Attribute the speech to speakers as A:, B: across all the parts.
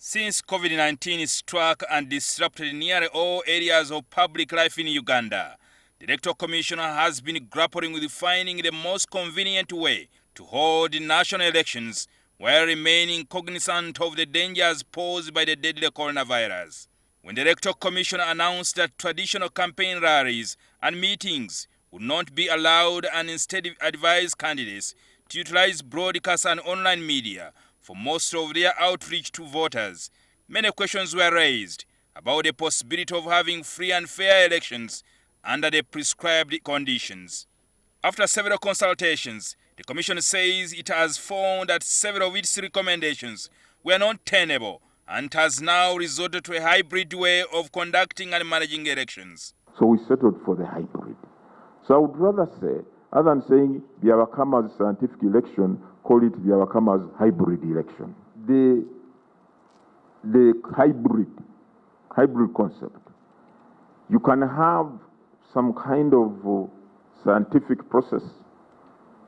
A: Since COVID-19 struck and disrupted nearly all areas of public life in Uganda, the Electoral Commission has been grappling with finding the most convenient way to hold national elections while remaining cognizant of the dangers posed by the deadly coronavirus. When the Electoral Commission announced that traditional campaign rallies and meetings would not be allowed and instead advised candidates to utilize broadcast and online media for most of their outreach to voters, many questions were raised about the possibility of having free and fair elections under the prescribed conditions. After several consultations, the Commission says it has found that several of its recommendations were not tenable and has now resorted to a hybrid way of conducting and managing elections.
B: So we settled for the hybrid. So I would rather say, other than saying Byabakama's scientific election, call it Byabakama's hybrid election. The hybrid concept. You can have some kind of scientific process,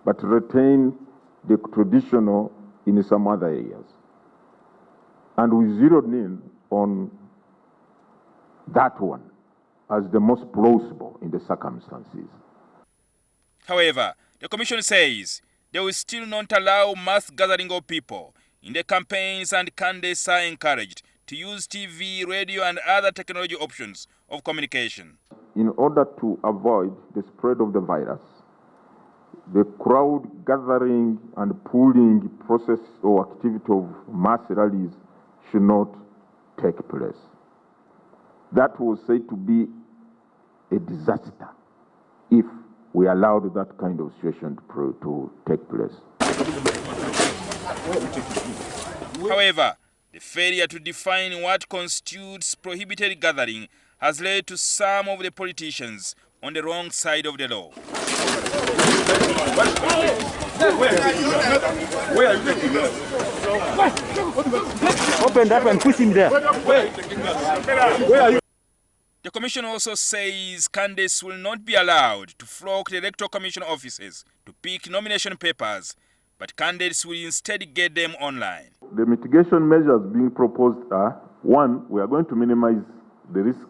B: but retain the traditional in some other areas. And we zeroed in on that one as the most plausible in the circumstances.
A: However, the Commission says they will still not allow mass gathering of people in the campaigns, and candidates are encouraged to use TV, radio and other technology options of communication.
B: In order to avoid the spread of the virus, the crowd gathering and pooling process or activity of mass rallies should not take place. That was said to be a disaster if we allowed that kind of situation to take place.
A: However, the failure to define what constitutes prohibited gathering has led to some of the politicians on the wrong side of the law.
C: Open that and push him there.
A: The Commission also says candidates will not be allowed to flock the Electoral Commission offices to pick nomination papers, but candidates will instead get them online.
B: The mitigation measures being proposed are, one, we are going to minimize the risk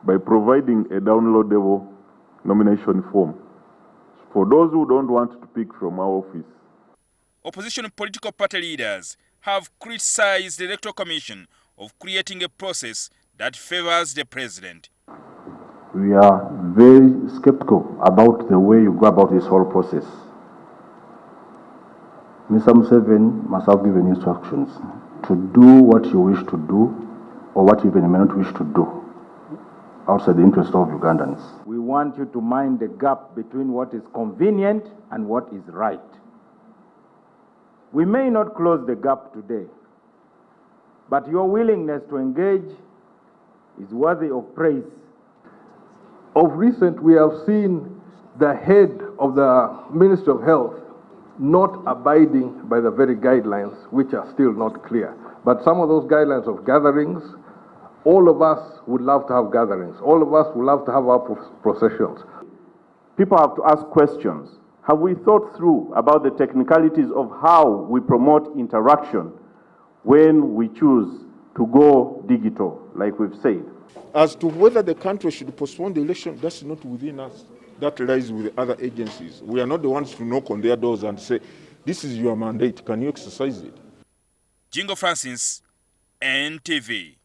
B: by providing a downloadable nomination form for those who don't want to pick from our office.
A: Opposition political party leaders have criticized the Electoral Commission of creating a process that favors the president.
D: We are very skeptical about the way you go about this whole process. Mr. Museveni must have given instructions to do what you wish to do or what you even may not wish to do outside the interest of Ugandans.
E: We want you to mind the gap between what is convenient and what is right. We may not close the gap today, but your willingness to engage is worthy of praise.
F: Of recent, we have seen the head of the Ministry of Health not abiding by the very guidelines, which are still not clear. But some of those guidelines of gatherings, all of us would love to have gatherings. All of us would love to have our processions.
G: People have to ask questions. Have we thought through about the technicalities of how we promote interaction when we choose to go digital, like we've said?
B: As to whether the country should postpone the election, that's not within us. That lies with the other agencies. We are not the ones to knock on their doors and say, this is your mandate, can you exercise it?
A: Jingo Francis, NTV.